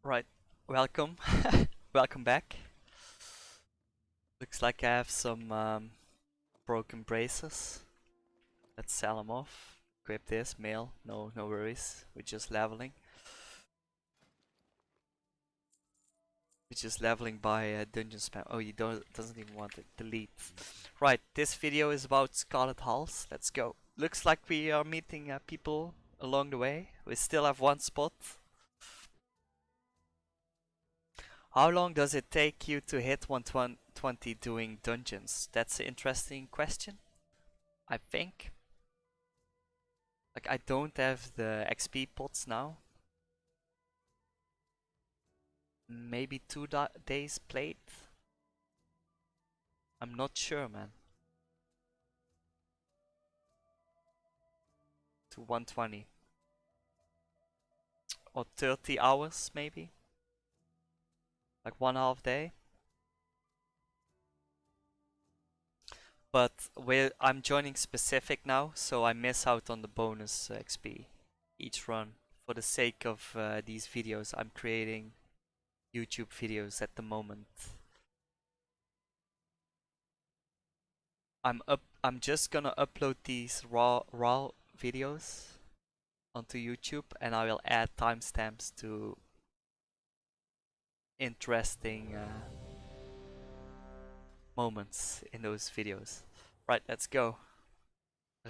Right, welcome. Welcome back. Looks like I have some broken braces. Let's sell them off. Equip this, mail. No worries. We're just leveling. We're just leveling by dungeon spam. Oh, you doesn't even want it. Delete. Right, this video is about Scarlet Halls. Let's go. Looks like we are meeting people along the way. We still have one spot. How long does it take you to hit 120 doing dungeons? That's an interesting question. I think. Like, I don't have the XP pots now. Maybe 2 days played? I'm not sure, man. To 120. Or 30 hours, maybe? Like 1/2 day? But I'm joining specific now, so I miss out on the bonus XP each run. For the sake of these videos, I'm creating YouTube videos at the moment. I'm just gonna upload these raw videos onto YouTube, and I will add timestamps to interesting moments in those videos. Right, let's go.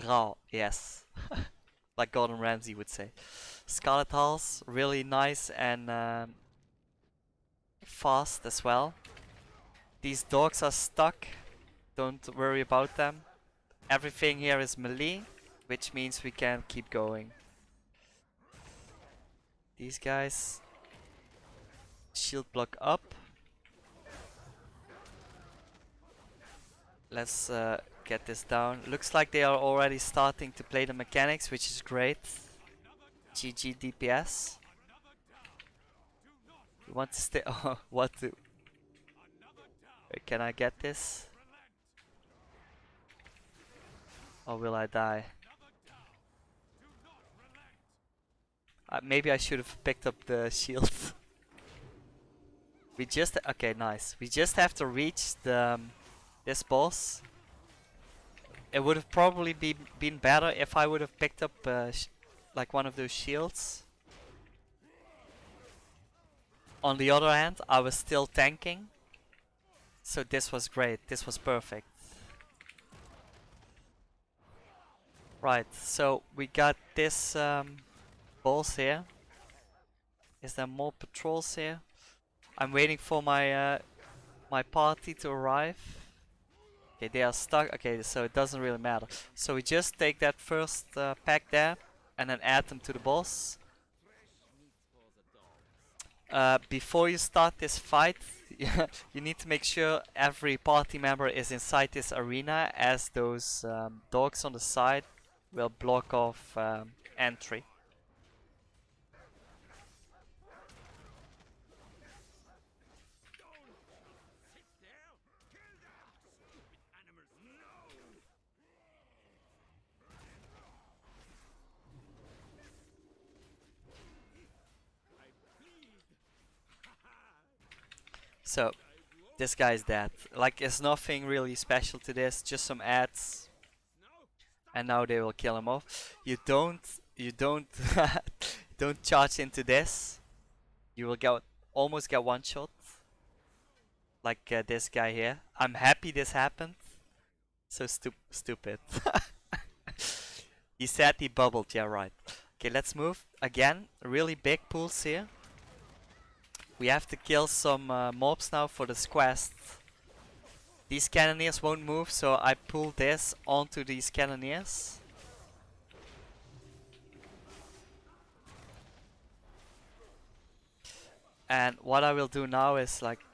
Raw, yes. Like Gordon Ramsay would say. Scarlet Halls, really nice and fast as well. These dogs are stuck. Don't worry about them. Everything here is melee, which means we can keep going. These guys, shield block up. Let's get this down. Looks like they are already starting to play the mechanics, which is great. GG DPS. You want to stay? Oh, what to? Wait, can I get this? Or will I die? Maybe I should have picked up the shield. Okay, nice. We just have to reach the this boss. It would have probably been better if I would have picked up like one of those shields. On the other hand, I was still tanking. So this was great. This was perfect. Right, so we got this boss here. Is there more patrols here? I'm waiting for my my party to arrive. Okay, they are stuck. Okay, so it doesn't really matter. So we just take that first pack there and then add them to the boss. Before you start this fight, you need to make sure every party member is inside this arena, as those dogs on the side will block off entry. So this guy's dead. Like, there's nothing really special to this, just some ads. And now they will kill him off. You don't don't charge into this. You will almost get one shot. Like this guy here. I'm happy this happened. So stupid. He said he bubbled, yeah, right. Okay, let's move. Again, really big pools here. We have to kill some mobs now for this quest. These cannoneers won't move, so I pull this onto these cannoneers. And what I will do now is like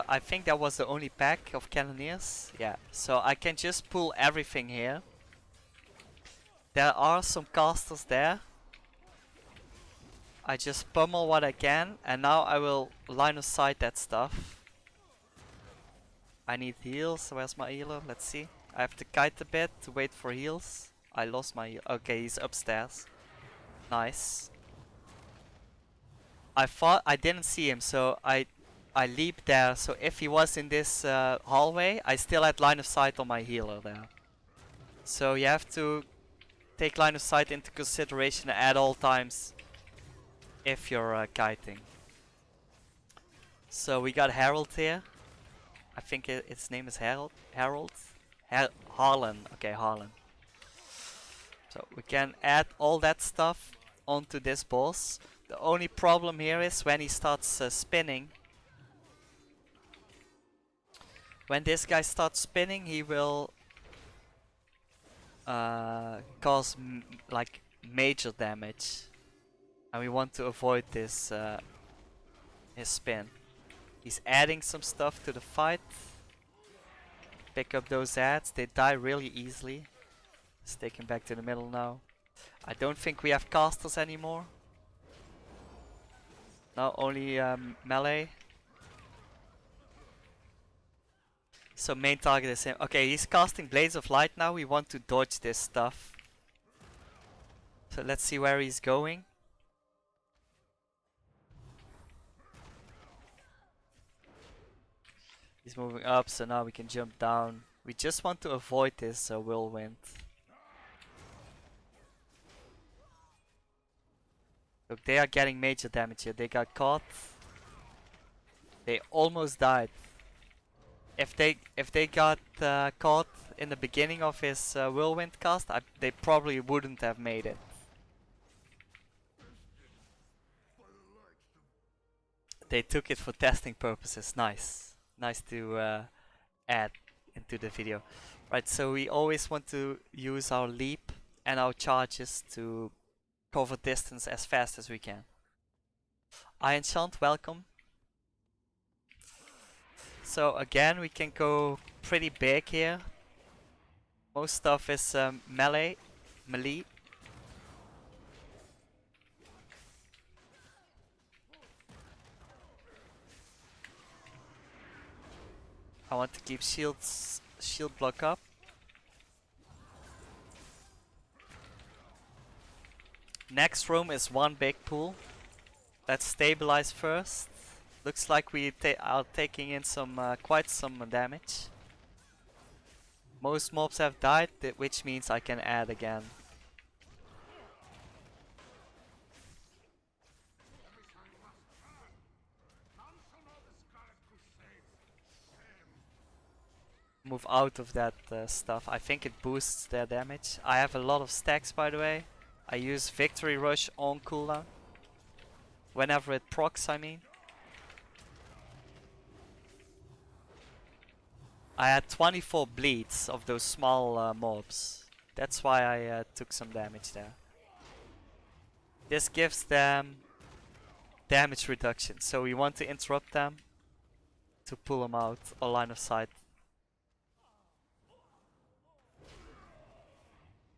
I think that was the only pack of cannoneers. Yeah, so I can just pull everything here. There are some casters there. I just pummel what I can, and now I will line of sight that stuff. I need heals. Where's my healer? Let's see. I have to kite a bit to wait for heals. I lost my heal. Okay, he's upstairs. Nice. I thought I didn't see him, so I leaped there. So if he was in this hallway, I still had line of sight on my healer there. So you have to take line of sight into consideration at all times if you're kiting. So we got Harold here. I think its name is Harold. Harlan. Okay, Harlan. So we can add all that stuff onto this boss. The only problem here is when he starts spinning. When this guy starts spinning, he will cause like major damage, and we want to avoid this his spin. He's adding some stuff to the fight. Pick up those ads, they die really easily. Let's take him back to the middle now. I don't think we have casters anymore. Now only melee. So main target is him. Okay, he's casting Blades of Light now. We want to dodge this stuff. So let's see where he's going. He's moving up, so now we can jump down. We just want to avoid this whirlwind. Look, they are getting major damage here. They got caught. They almost died. If they got caught in the beginning of his whirlwind cast, they probably wouldn't have made it. They took it for testing purposes. Nice. Nice to add into the video. Right, so we always want to use our leap and our charges to cover distance as fast as we can. I enchant, welcome. So again, we can go pretty big here. Most stuff is melee. I want to keep shield block up. Next room is one big pool. Let's stabilize first. Looks like we are taking in some quite some damage. Most mobs have died, which means I can add again. Move out of that stuff. I think it boosts their damage. I have a lot of stacks, by the way. I use Victory Rush on cooldown. Whenever it procs, I mean. I had 24 bleeds of those small mobs. That's why I took some damage there. This gives them damage reduction, so we want to interrupt them to pull them out or line of sight.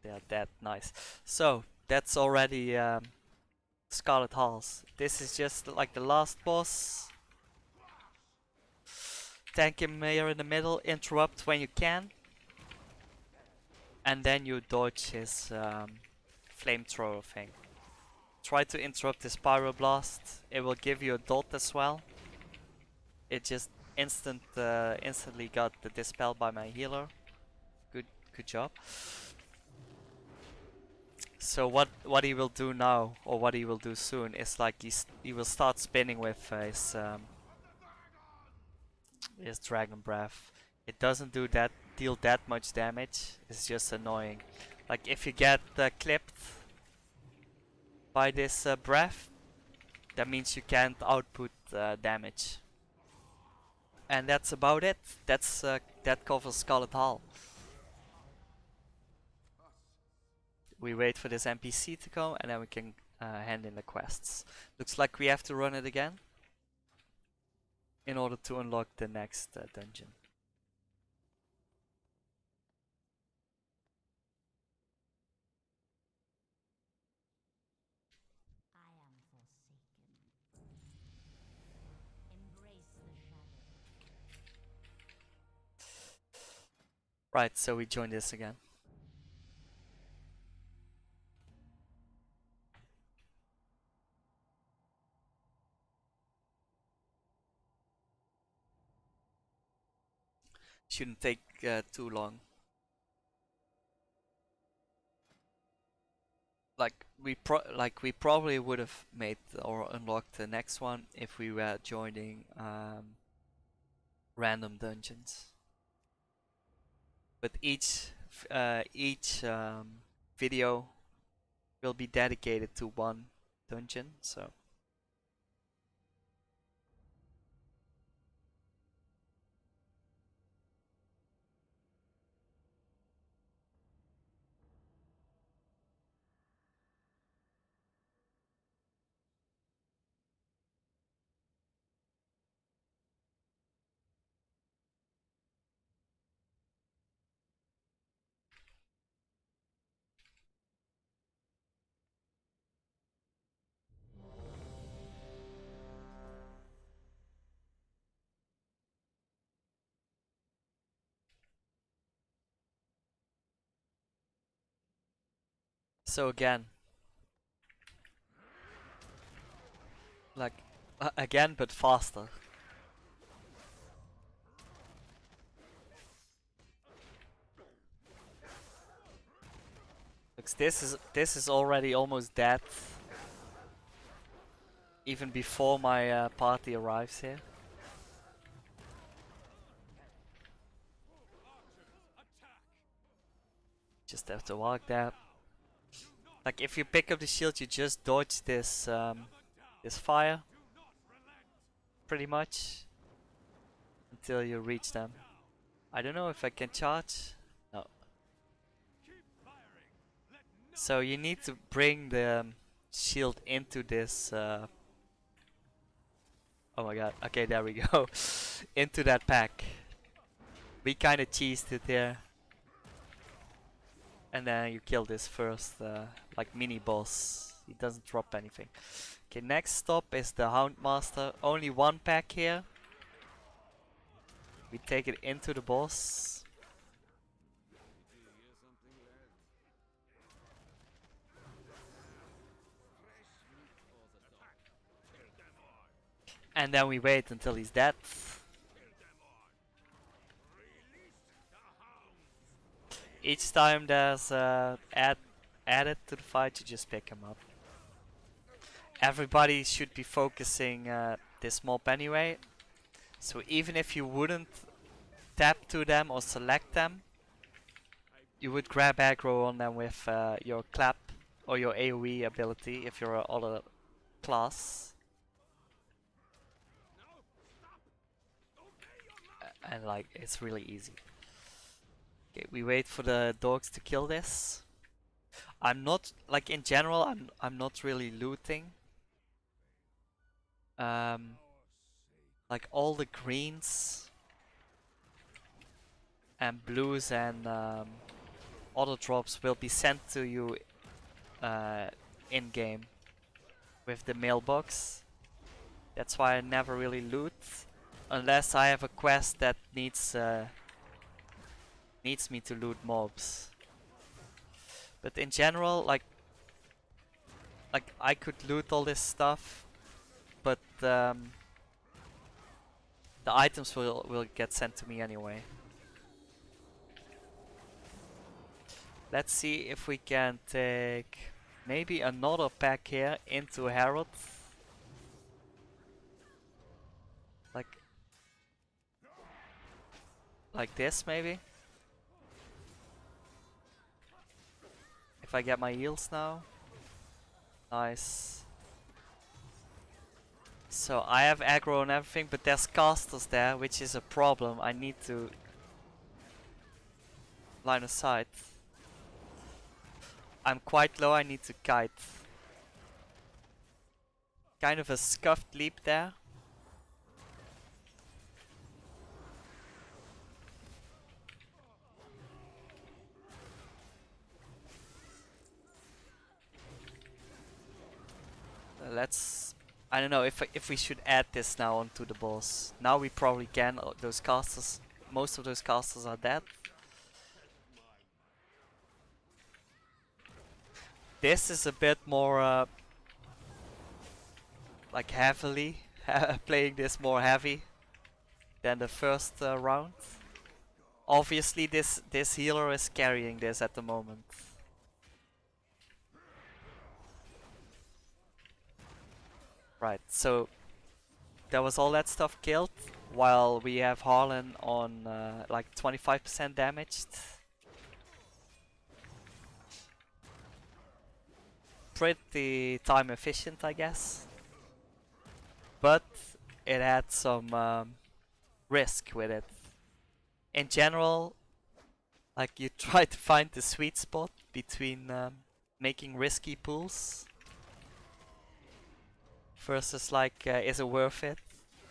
They are dead, nice. So that's already Scarlet Halls. This is just like the last boss. Tank him here in the middle, interrupt when you can. And then you dodge his flamethrower thing. Try to interrupt his pyroblast. It will give you a dot as well. It just instantly got dispelled by my healer. Good job. So what he will do now, or what he will do soon, is like he will start spinning with his dragon breath. It doesn't deal that much damage. It's just annoying. Like if you get clipped by this breath, that means you can't output damage. And that's about it. That covers Scarlet Hall. We wait for this NPC to come, and then we can hand in the quests. Looks like we have to run it again in order to unlock the next dungeon. I am forsaken. Embrace the shadow. Right, so we join this again. Shouldn't take too long. We probably would have made or unlocked the next one if we were joining random dungeons. But each video will be dedicated to one dungeon, so. So again, like again but faster. Looks, this is already almost dead even before my party arrives here. Just have to walk that. Like if you pick up the shield, you just dodge this fire, pretty much, until you reach them. I don't know if I can charge. No. So you need to bring the shield into this. Oh my god. Okay, there we go. Into that pack. We kind of cheesed it there. And then you kill this first, like mini boss. He doesn't drop anything. Okay, next stop is the houndmaster. Only one pack here. We take it into the boss. And then we wait until he's dead. Each time there's added to the fight, you just pick him up. Everybody should be focusing this mob anyway. So even if you wouldn't tap to them or select them, you would grab aggro on them with your clap or your AoE ability if you're a other class. And like, it's really easy. Okay, we wait for the dogs to kill this. I'm not, like in general, I'm not really looting. Like all the greens and blues and auto drops will be sent to you in game with the mailbox. That's why I never really loot unless I have a quest that needs me to loot mobs. But in general, like I could loot all this stuff, but the items will get sent to me anyway. Let's see if we can take maybe another pack here into Herald. Like this maybe. If I get my heals now. Nice. So I have aggro and everything, but there's casters there, which is a problem. I need to line of sight. I'm quite low, I need to kite. Kind of a scuffed leap there. Let's... I don't know if we should add this now onto the boss. Now we probably can. Those casters, most of those casters are dead. This is a bit more like heavily, playing this more heavy than the first round. Obviously this healer is carrying this at the moment. Right, so there was all that stuff killed, while we have Harlan on like 25% damaged. Pretty time efficient, I guess. But it had some risk with it. In general, like you try to find the sweet spot between making risky pulls versus like, is it worth it?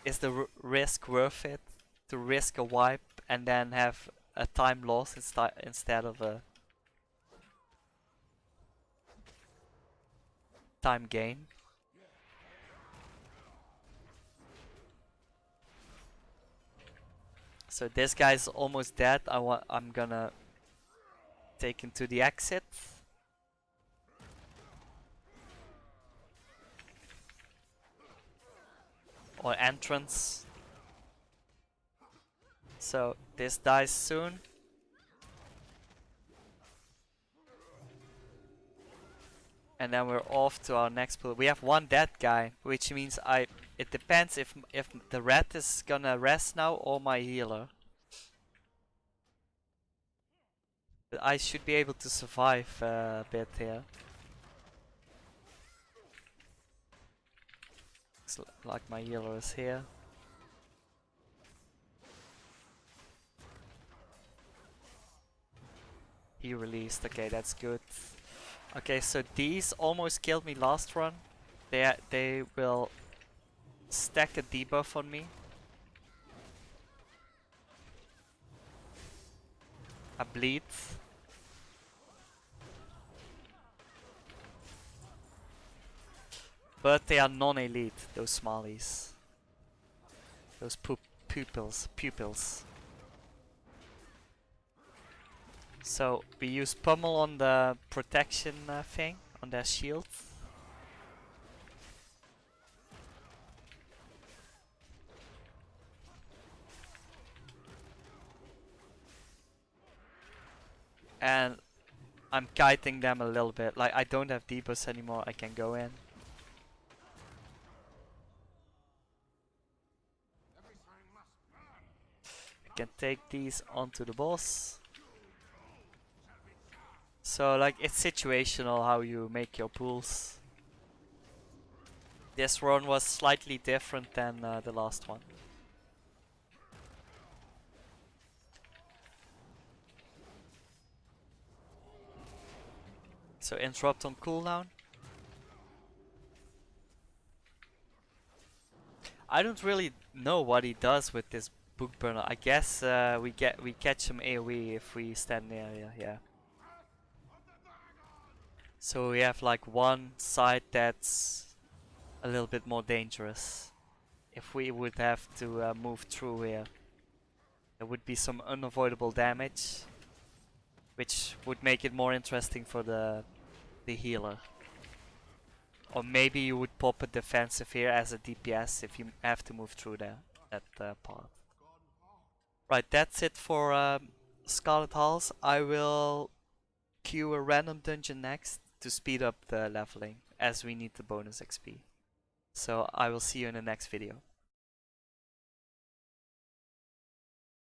Is the risk worth it to risk a wipe and then have a time loss instead of a time gain? So this guy's almost dead. I'm gonna take him to the exit. Or entrance. So this dies soon. And then we're off to our next pool. We have one dead guy, which means it depends if the rat is gonna rest now or my healer. But I should be able to survive a bit here. Looks like my healer is here. He released, okay, that's good. Okay, so these almost killed me last run. They will stack a debuff on me. I bleed. But they are non-elite, those smallies. Those pupils. So we use pummel on the protection thing, on their shield. And I'm kiting them a little bit. Like, I don't have debuffs anymore, I can go in. I can take these onto the boss. So like, it's situational how you make your pulls. This run was slightly different than the last one. So interrupt on cooldown. I don't really know what he does with this book burner. I guess we catch him AoE if we stand near here, yeah. So we have like one side that's a little bit more dangerous. If we would have to move through here, there would be some unavoidable damage, which would make it more interesting for the healer. Or maybe you would pop a defensive here as a DPS if you have to move through that part. Right, that's it for Scarlet Halls. I will queue a random dungeon next to speed up the leveling, as we need the bonus XP. So I will see you in the next video.